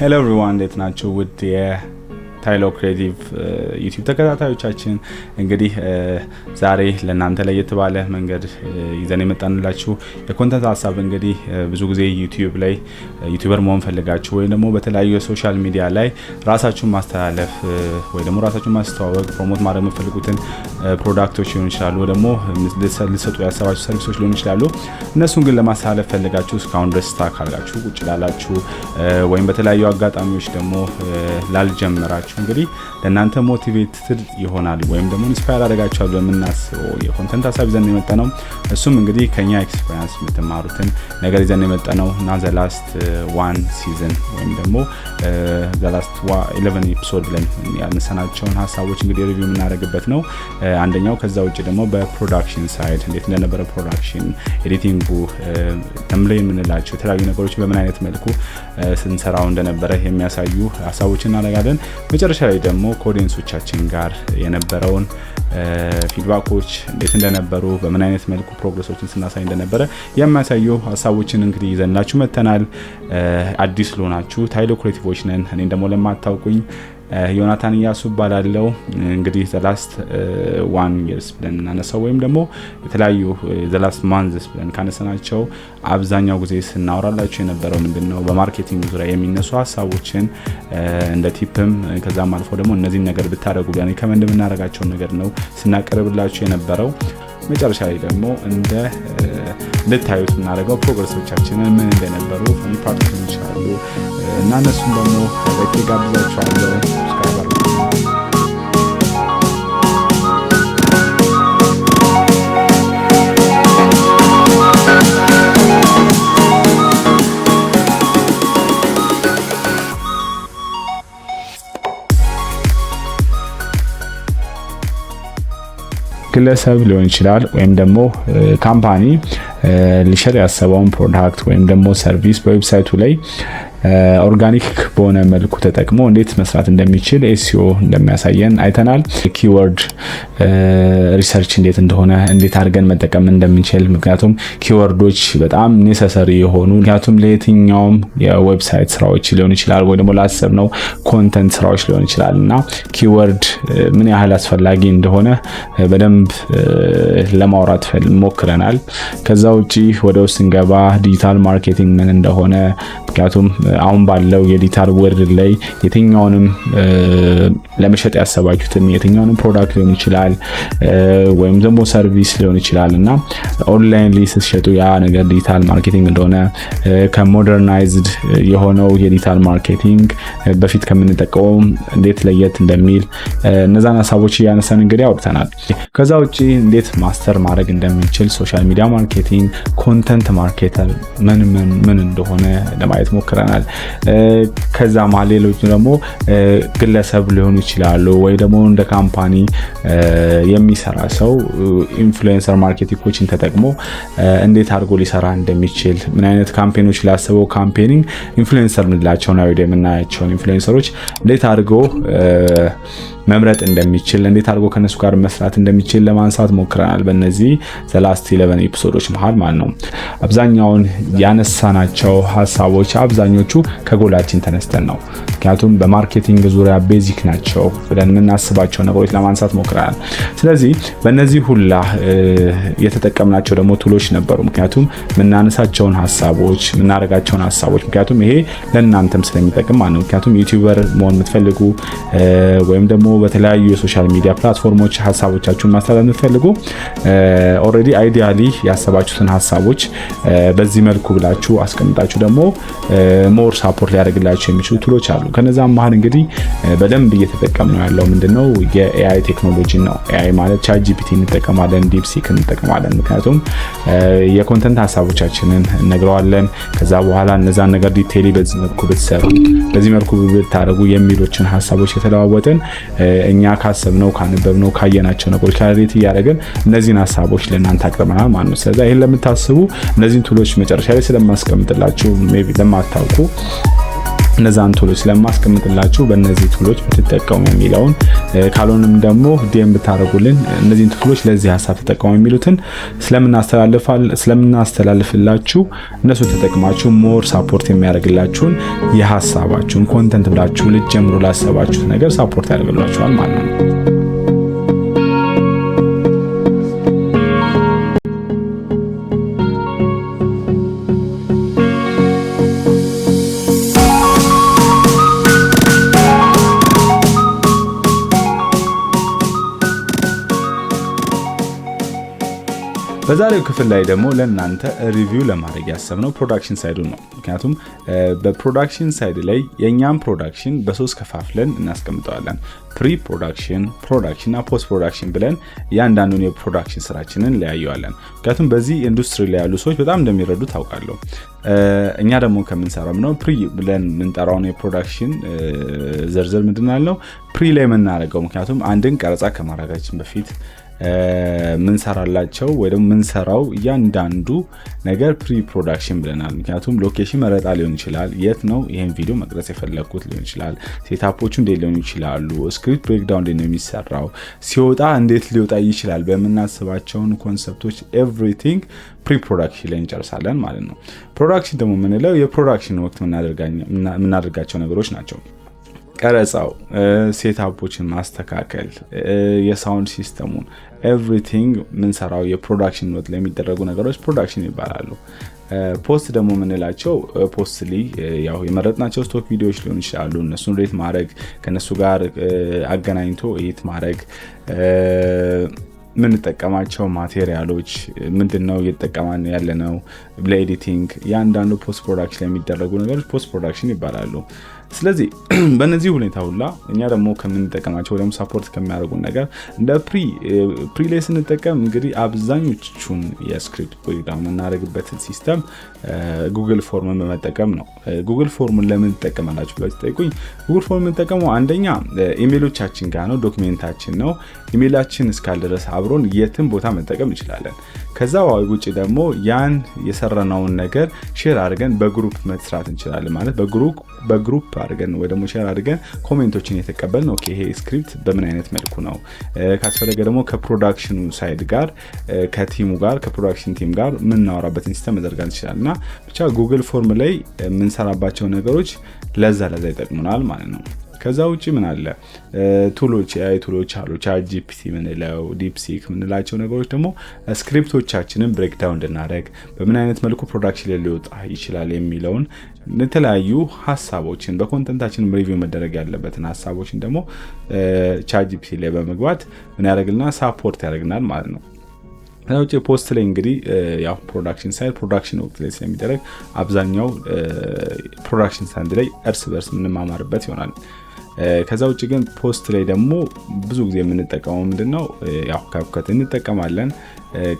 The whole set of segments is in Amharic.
Hello everyone, እንዴት ናችሁ? ውድ ታይሎ ክሬቲቭ ዩቲዩብ ተከታታዮቻችን እንግዲህ ዛሬ ለእናንተ ለየት ባለ መንገድ ይዘን የመጣንላችሁ የኮንተንት ሀሳብ እንግዲህ ብዙ ጊዜ ዩቲዩብ ላይ ዩቲዩበር መሆን ፈልጋችሁ ወይ ደግሞ በተለያዩ የሶሻል ሚዲያ ላይ ራሳችሁን ማስተላለፍ ወይ ደግሞ ራሳችሁን ማስተዋወቅ ፕሮሞት ማድረግ የምትፈልጉትን ፕሮዳክቶች ሊሆኑ ይችላሉ ወይ ደግሞ ልትሰጡ ያሰባችሁ ሰርቪሶች ሊሆኑ ይችላሉ። እነሱን ግን ለማስተላለፍ ፈልጋችሁ እስካሁን ድረስ ታካላችሁ ቁጭ ላላችሁ ወይም በተለያዩ አጋጣሚዎች ደግሞ ላልጀመራችሁ እንግዲህ ለእናንተ ሞቲቬትድ ይሆናል ወይም ደግሞ ኢንስፓየር አደረጋችኋል በመናስበው የኮንተንት ሀሳብ ይዘን የመጣነው እሱም እንግዲህ ከኛ ኤክስፒሪየንስ የምትማሩትን ነገር ይዘን የመጣነው እና ዘ ላስት 1 ሲዝን ወይም ደግሞ ዘ ላስት 11 ኤፒሶድ ብለን ያነሳናቸውን ሀሳቦች እንግዲህ ሪቪው የምናደርግበት ነው። አንደኛው ከዛ ውጭ ደግሞ በፕሮዳክሽን ሳይድ እንዴት እንደነበረ ፕሮዳክሽን ኤዲቲንጉ ተምብሌን የምንላቸው የተለያዩ ነገሮች በምን አይነት መልኩ ስንሰራው እንደነበረ የሚያሳዩ ሀሳቦችን እናደርጋለን። መጨረሻ ላይ ደግሞ ከኦዲየንሶቻችን ጋር የነበረውን ፊድባኮች እንዴት እንደነበሩ በምን አይነት መልኩ ፕሮግረሶችን ስናሳይ እንደነበረ የሚያሳዩ ሀሳቦችን እንግዲህ ይዘንላችሁ መተናል። አዲስ ለሆናችሁ ታይሎ ክሬቲቮች ነን። እኔን ደግሞ ለማታውቁኝ ዮናታን ያሱ ባላለው እንግዲህ the last 1 years ብለን እናነሳው ወይም ደግሞ የተለያዩ the last months ብለን ካነሳናቸው አብዛኛው ጊዜ ስናወራላችሁ የነበረው ምንድነው በማርኬቲንግ ዙሪያ የሚነሱ ሀሳቦችን እንደ ቲፕም ከዛም አልፎ ደግሞ እነዚህ ነገር ብታረጉ ያን ከመንድ የምናረጋቸው ነገር ነው ስናቀርብላችሁ የነበረው። መጨረሻ ላይ ደግሞ እንደ ልታዩት እናደርገው ፕሮግረሶቻችንን ምን እንደነበሩ ፓርቲሽን ይችላሉ እና እነሱን ደግሞ በተጋብዛችኋለሁ። ግለሰብ ሊሆን ይችላል ወይም ደግሞ ካምፓኒ ሊሸጥ ያሰበውን ፕሮዳክት ወይም ደግሞ ሰርቪስ በዌብሳይቱ ላይ ኦርጋኒክ በሆነ መልኩ ተጠቅሞ እንዴት መስራት እንደሚችል ኤስኢኦ እንደሚያሳየን አይተናል። ኪወርድ ሪሰርች እንዴት እንደሆነ እንዴት አድርገን መጠቀም እንደምንችል ምክንያቱም ኪወርዶች በጣም ኔሰሰሪ የሆኑ ምክንያቱም ለየትኛውም የዌብሳይት ስራዎች ሊሆን ይችላል ወይ ደግሞ ላሰብነው ኮንተንት ስራዎች ሊሆን ይችላልና ኪወርድ ምን ያህል አስፈላጊ እንደሆነ በደንብ ለማውራት ሞክረናል። ከዛ ውጪ ወደ ውስጥ እንገባ ዲጂታል ማርኬቲንግ ምን እንደሆነ ምክንያቱም አሁን ባለው የዲጂታል ወርልድ ላይ የትኛውንም ለመሸጥ ያሰባችሁትን የትኛውንም ፕሮዳክት ሊሆን ይችላል ወይም ደግሞ ሰርቪስ ሊሆን ይችላልና ኦንላይን ላይ ስትሸጡ ያ ነገር ዲጂታል ማርኬቲንግ እንደሆነ ከሞደርናይዝድ የሆነው የዲጂታል ማርኬቲንግ በፊት ከምንጠቀመው እንዴት ለየት እንደሚል እነዛን ሀሳቦች ያነሳን እንግዲህ አውርተናል። ከዛ ውጪ እንዴት ማስተር ማድረግ እንደምንችል ሶሻል ሚዲያ ማርኬቲንግ ኮንተንት ማርኬተር ምን እንደሆነ ለማየት ሞክረናል። ከዛ ማለት ሌሎች ደግሞ ግለሰብ ሊሆኑ ይችላሉ ወይ ደግሞ እንደ ካምፓኒ የሚሰራ ሰው ኢንፍሉዌንሰር ማርኬቲንጎችን ተጠቅሞ እንዴት አድርጎ ሊሰራ እንደሚችል ምን አይነት ካምፔኖች ላሰበው ካምፔኒንግ ኢንፍሉዌንሰር እንላቸው ነው የምናያቸው ኢንፍሉዌንሰሮች እንዴት አድርጎ መምረጥ እንደሚችል እንዴት አድርጎ ከነሱ ጋር መስራት እንደሚችል ለማንሳት ሞክረናል በእነዚህ the last 11 ኤፒሶዶች መሃል ማለት ነው። አብዛኛውን ያነሳናቸው ሀሳቦች አብዛኞቹ ከጎላችን ተነስተን ነው ምክንያቱም በማርኬቲንግ ዙሪያ ቤዚክ ናቸው ብለን የምናስባቸው ነገሮች ለማንሳት ሞክረናል። ስለዚህ በእነዚህ ሁላ የተጠቀምናቸው ደግሞ ቱሎች ነበሩ ምክንያቱም የምናነሳቸውን ሀሳቦች የምናደርጋቸውን ሀሳቦች ምክንያቱም ይሄ ለእናንተም ስለሚጠቅም ማለት ነው። ምክንያቱም ዩቲዩበር መሆን የምትፈልጉ ወይም ደግሞ በተለያዩ የሶሻል ሚዲያ ፕላትፎርሞች ሀሳቦቻችሁን ማስተላለፍ የምትፈልጉ ኦሬዲ አይዲያሊ ያሰባችሁትን ሀሳቦች በዚህ መልኩ ብላችሁ አስቀምጣችሁ ደግሞ ሞር ሳፖርት ሊያደርግላችሁ የሚችሉ ቱሎች አሉ። ከነዛም መሃል እንግዲህ በደንብ እየተጠቀምነው ያለው ምንድነው የኤአይ ቴክኖሎጂ ነው። ኤአይ ማለት ቻትጂፒቲ እንጠቀማለን፣ ዲፕሲክ እንጠቀማለን። ምክንያቱም የኮንተንት ሀሳቦቻችንን እነግረዋለን ከዛ በኋላ እነዛን ነገር ዲቴይሊ በዚህ መልኩ ብትሰሩ በዚህ መልኩ ብታረጉ የሚሎችን ሀሳቦች የተለዋወጠን እኛ ካሰብነው ካነበብነው ካየናቸው ነገሮች ካሬት ያደረገን እነዚህን ሀሳቦች ለእናንተ አቅርበናል ማለት ነው። ስለዚህ ይሄን ለምታስቡ እነዚህን ቱሎች መጨረሻ ላይ ስለማስቀምጥላችሁ ሜቢ ለማታውቁ እነዛን ቱሎች ስለማስቀምጥላችሁ በእነዚህ ቱሎች ብትጠቀሙ የሚለውን ካልሆነም ደግሞ ዲኤም ብታረጉልን እነዚህን ቱሎች ለዚህ ሐሳብ ተጠቀሙ የሚሉትን ስለምናስተላልፍላችሁ እነሱ ተጠቅማችሁ ሞር ሳፖርት የሚያደርግላችሁን የሐሳባችሁን ኮንተንት ብላችሁ ልትጀምሩ ላሰባችሁት ነገር ሳፖርት ያደርግላችኋል ማለት ነው። በዛሬው ክፍል ላይ ደግሞ ለእናንተ ሪቪው ለማድረግ ያሰብነው ፕሮዳክሽን ሳይዱን ነው። ምክንያቱም በፕሮዳክሽን ሳይድ ላይ የኛም ፕሮዳክሽን በሶስት ከፋፍለን እናስቀምጠዋለን። ፕሪ ፕሮዳክሽን፣ ፕሮዳክሽን እና ፖስት ፕሮዳክሽን ብለን እያንዳንዱን የፕሮዳክሽን ስራችንን ለያየዋለን። ምክንያቱም በዚህ ኢንዱስትሪ ላይ ያሉ ሰዎች በጣም እንደሚረዱ ታውቃለሁ። እኛ ደግሞ ከምንሰራው ነው ፕሪ ብለን የምንጠራውን የፕሮዳክሽን ዝርዝር ምንድን ነው ፕሪ ላይ የምናደርገው። ምክንያቱም አንድን ቀረጻ ከማድረጋችን በፊት ምንሰራላቸው ወይ ደግሞ ምንሰራው እያንዳንዱ ነገር ፕሪ ፕሮዳክሽን ብለናል። ምክንያቱም ሎኬሽን መረጣ ሊሆን ይችላል፣ የት ነው ይሄን ቪዲዮ መቅረጽ የፈለኩት ሊሆን ይችላል፣ ሴታፖቹ እንዴት ሊሆኑ ይችላሉ፣ ስክሪፕት ብሬክዳውን እንዴት ነው የሚሰራው፣ ሲወጣ እንዴት ሊወጣ ይችላል፣ በመናስባቸውን ኮንሰፕቶች ኤቭሪቲንግ ፕሪ ፕሮዳክሽን ላይ እንጨርሳለን ማለት ነው። ፕሮዳክሽን ደግሞ የምንለው የፕሮዳክሽን ወቅት የምናደርጋቸው ነገሮች ናቸው። ቀረጻው፣ ሴታፖችን ማስተካከል፣ የሳውንድ ሲስተሙን ኤቭሪቲንግ ምንሰራው የፕሮዳክሽን ወቅት ላይ የሚደረጉ ነገሮች ፕሮዳክሽን ይባላሉ። ፖስት ደግሞ የምንላቸው ፖስትሊ ያው የመረጥናቸው ስቶክ ቪዲዮዎች ሊሆኑ ይችላሉ። እነሱን ሬት ማድረግ፣ ከነሱ ጋር አገናኝቶ ኤዲት ማድረግ፣ ምንጠቀማቸው ማቴሪያሎች ምንድነው እየተጠቀማን ያለነው ለኤዲቲንግ፣ ያንዳንዱ ፖስት ፕሮዳክሽን ላይ የሚደረጉ ነገሮች ፖስት ፕሮዳክሽን ይባላሉ። ስለዚህ በእነዚህ ሁኔታ ሁላ እኛ ደግሞ ከምንጠቀማቸው ወይም ሳፖርት ከሚያደርጉን ነገር እንደ ፕሪ ላይ ስንጠቀም እንግዲህ አብዛኞቹን የስክሪፕት ብሬክዳውን የምናደርግበትን ሲስተም ጉግል ፎርምን በመጠቀም ነው። ጉግል ፎርምን ለምን ትጠቀማላችሁ ብላችሁ ጠይቁኝ። ጉግል ፎርም የምንጠቀመው አንደኛ ኢሜሎቻችን ጋር ነው፣ ዶክሜንታችን ነው። ኢሜላችን እስካለ ድረስ አብሮን የትም ቦታ መጠቀም እንችላለን። ከዛ ውጪ ደግሞ ያን የሰራናውን ነገር ሼር አድርገን በግሩፕ መስራት እንችላለን። ማለት በግሩፕ አድርገን ወይ ደግሞ ሼር አድርገን ኮሜንቶችን የተቀበልን ኦኬ ይሄ ስክሪፕት በምን አይነት መልኩ ነው ካስፈለገ ደግሞ ከፕሮዳክሽኑ ሳይድ ጋር ከቲሙ ጋር ከፕሮዳክሽን ቲም ጋር ምናወራበትን ሲስተም መዘርጋት እንችላልና ብቻ ጉግል ፎርም ላይ የምንሰራባቸው ነገሮች ለዛ ይጠቅሙናል ማለት ነው። ከዛ ውጪ ምን አለ ቱሎች አይ ቱሎች አሉ። ቻትጂፒቲ ምንለው ዲፕሲክ ምንላቸው ነገሮች ደግሞ ስክሪፕቶቻችንን ብሬክዳውን እንድናደርግ በምን አይነት መልኩ ፕሮዳክሽን ላይ ሊወጣ ይችላል የሚለውን የተለያዩ ሐሳቦችን በኮንተንታችን ሪቪው መደረግ ያለበትን ሐሳቦችን ደግሞ ቻትጂፒቲ ላይ በመግባት ምን ያደርግልናል ሳፖርት ያደርግናል ማለት ነው። ከውጪ ፖስት ላይ እንግዲህ ያው ፕሮዳክሽን ሳይድ ፕሮዳክሽን ወቅት ላይ ስለሚደረግ አብዛኛው ፕሮዳክሽን ሳይድ ላይ እርስ በርስ ምንማማርበት ይሆናል። ከዛ ውጪ ግን ፖስት ላይ ደግሞ ብዙ ጊዜ የምንጠቀመው ምንድነው ያው ካፕከት እንጠቀማለን።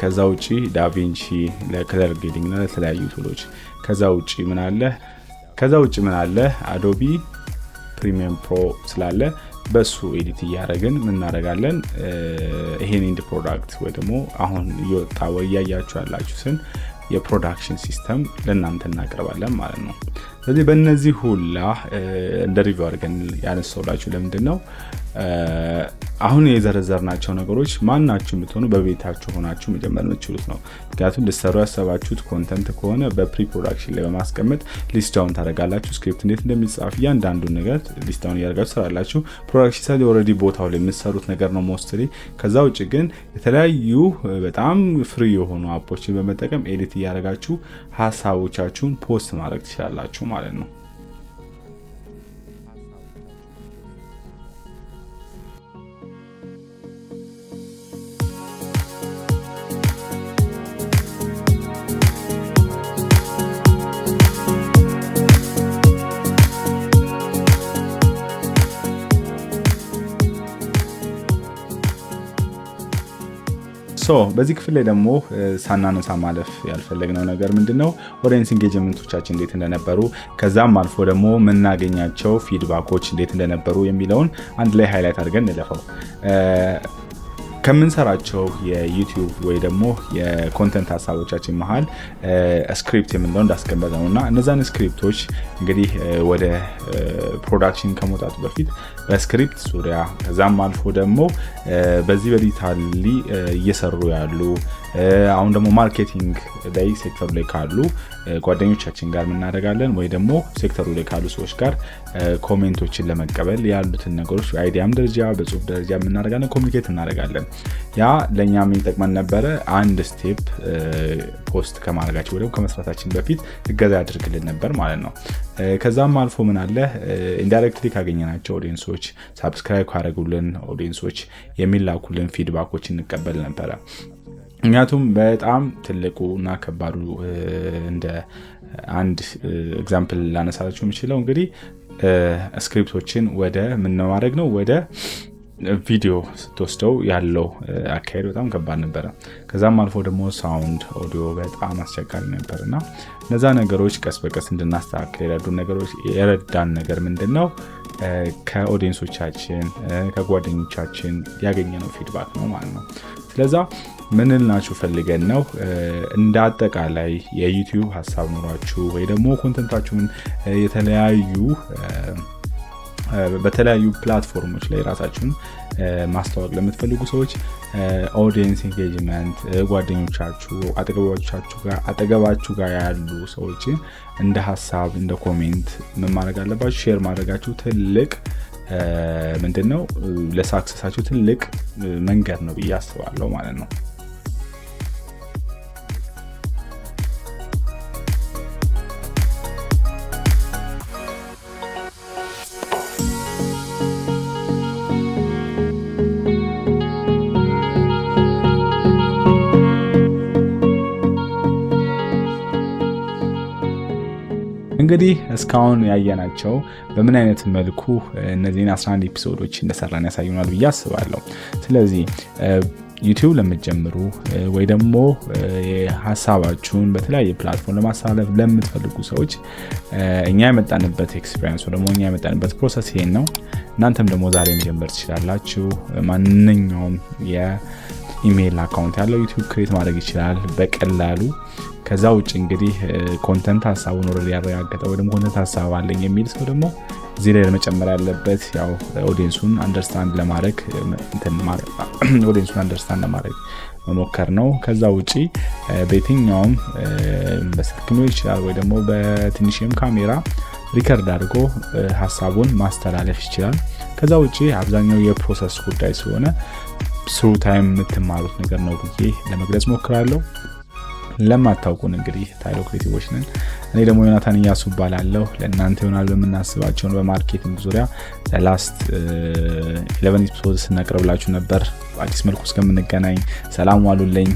ከዛ ውጪ ዳቪንቺ ለከለር ግሬዲንግ እና ለተለያዩ ቱሎች። ከዛ ውጪ ምን አለ አዶቢ ፕሪሚየም ፕሮ ስላለ በሱ ኤዲት እያደረግን ምን እናደርጋለን ይሄን ኢንድ ፕሮዳክት ወይ ደግሞ አሁን እየወጣ ወያያችሁ ያላችሁትን የፕሮዳክሽን ሲስተም ለእናንተ እናቀርባለን ማለት ነው። ስለዚህ በእነዚህ ሁላ እንደ ሪቪው አድርገን ያነሳውላችሁ ለምንድነው አሁን የዘረዘርናቸው ነገሮች ማናችሁ ብትሆኑ በቤታችሁ ሆናችሁ መጀመር የምትችሉት ነው። ምክንያቱም ልትሰሩ ያሰባችሁት ኮንተንት ከሆነ በፕሪ ፕሮዳክሽን ላይ በማስቀመጥ ሊስት ዳውን ታደርጋላችሁ። ስክሪፕት እንዴት እንደሚጻፍ እያንዳንዱን ነገር ሊስት ዳውን እያደረጋችሁ ትሰራላችሁ። ፕሮዳክሽን ሳይድ ኦልሬዲ ቦታው ላይ የምትሰሩት ነገር ነው ሞስትሊ። ከዛ ውጭ ግን የተለያዩ በጣም ፍሪ የሆኑ አፖችን በመጠቀም ኤዲት እያደረጋችሁ ሐሳቦቻችሁን ፖስት ማድረግ ትችላላችሁ ማለት ነው። በዚህ ክፍል ላይ ደግሞ ሳናነሳ ማለፍ ያልፈለግነው ነገር ምንድነው ኦዲየንስ ኢንጌጅመንቶቻችን እንዴት እንደነበሩ ከዛም አልፎ ደግሞ ምናገኛቸው ፊድባኮች እንዴት እንደነበሩ የሚለውን አንድ ላይ ሃይላይት አድርገን እንለፈው። ከምንሰራቸው የዩቲዩብ ወይ ደግሞ የኮንተንት ሀሳቦቻችን መሃል ስክሪፕት የምንለው እንዳስቀመጠ ነውና እነዛን ስክሪፕቶች እንግዲህ ወደ ፕሮዳክሽን ከመውጣቱ በፊት በስክሪፕት ዙሪያ ከዛም አልፎ ደግሞ በዚህ በዲጂታሊ እየሰሩ ያሉ አሁን ደግሞ ማርኬቲንግ ላይ ሴክተሩ ላይ ካሉ ጓደኞቻችን ጋር እናደርጋለን ወይ ደግሞ ሴክተሩ ላይ ካሉ ሰዎች ጋር ኮሜንቶችን ለመቀበል ያሉትን ነገሮች በአይዲያም ደረጃ በጽሁፍ ደረጃ እናደርጋለን፣ ኮሚኒኬት እናደርጋለን። ያ ለኛ ምን ይጠቅመን ነበረ? አንድ ስቴፕ ፖስት ከማድረጋችን ወይ ደግሞ ከመስራታችን በፊት እገዛ ያደርግልን ነበር ማለት ነው። ከዛም አልፎ ምን አለ ኢንዳይሬክትሊ ካገኘናቸው ኦዲየንሶች ሳብስክራይብ ካደረጉልን ኦዲየንሶች የሚላኩልን ፊድባኮች እንቀበል ነበረ። ምክንያቱም በጣም ትልቁ እና ከባዱ እንደ አንድ ኤግዛምፕል ላነሳላችሁ የምችለው እንግዲህ ስክሪፕቶችን ወደ ምን ማድረግ ነው ወደ ቪዲዮ ስትወስደው ያለው አካሄድ በጣም ከባድ ነበረ። ከዛም አልፎ ደግሞ ሳውንድ ኦዲዮ በጣም አስቸጋሪ ነበርና እነዛ ነገሮች ቀስ በቀስ እንድናስተካክል የረዱን ነገሮች የረዳን ነገር ምንድነው? ከኦዲየንሶቻችን ከጓደኞቻችን ያገኘነው ፊድባክ ነው ማለት ነው። ስለዛ ምን ልናችሁ ፈልገን ነው እንደ አጠቃላይ የዩቲዩብ ሀሳብ ኖራችሁ ወይ ደግሞ ኮንተንታችሁን በተለያዩ ፕላትፎርሞች ላይ ራሳችሁን ማስተዋወቅ ለምትፈልጉ ሰዎች ኦዲየንስ ኢንጌጅመንት ጓደኞቻችሁ አጠገባችሁ ጋር ያሉ ሰዎች እንደ ሀሳብ እንደ ኮሜንት ምን ማድረግ አለባችሁ? ሼር ማድረጋችሁ ትልቅ ምንድነው ለሳክሰሳችሁ ትልቅ መንገድ ነው ብዬ አስባለሁ ማለት ነው። እንግዲህ እስካሁን ያየናቸው በምን አይነት መልኩ እነዚህን 11 ኤፒሶዶች እንደሰራን ያሳዩናል ብዬ አስባለሁ። ስለዚህ ዩቲዩብ ለምትጀምሩ ወይ ደግሞ ሀሳባችሁን በተለያየ ፕላትፎርም ለማስተላለፍ ለምትፈልጉ ሰዎች እኛ የመጣንበት ኤክስፒሪየንስ ደግሞ እኛ የመጣንበት ፕሮሰስ ይሄን ነው። እናንተም ደግሞ ዛሬ መጀመር ትችላላችሁ። ማንኛውም የኢሜይል አካውንት ያለው ዩቲዩብ ክሬት ማድረግ ይችላል በቀላሉ። ከዛ ውጭ እንግዲህ ኮንተንት ሀሳቡን ወደ ያረጋገጠ ወይ ደግሞ ኮንተንት ሀሳብ አለኝ የሚል ሰው ደግሞ እዚህ ላይ መጨመር ያለበት ያው ኦዲየንሱን አንደርስታንድ ለማድረግ መሞከር ነው። ከዛ ውጪ በየትኛውም በስልክ ሊሆን ይችላል ወይ ደግሞ በትንሽም ካሜራ ሪከርድ አድርጎ ሀሳቡን ማስተላለፍ ይችላል። ከዛ ውጪ አብዛኛው የፕሮሰስ ጉዳይ ስለሆነ ስሩ ታይም የምትማሩት ነገር ነው ብዬ ለመግለጽ ሞክራለሁ። ለማታውቁን እንግዲህ ታይሎ ክሬቲቮች ነን። እኔ ደግሞ ዮናታን እያሱ እባላለሁ። ለእናንተ ይሆናል በምናስባቸው በማርኬቲንግ ዙሪያ ላስት 11 ኤፒሶድስ እናቀርብላችሁ ነበር። በአዲስ መልኩ እስከምንገናኝ ሰላም ዋሉልኝ።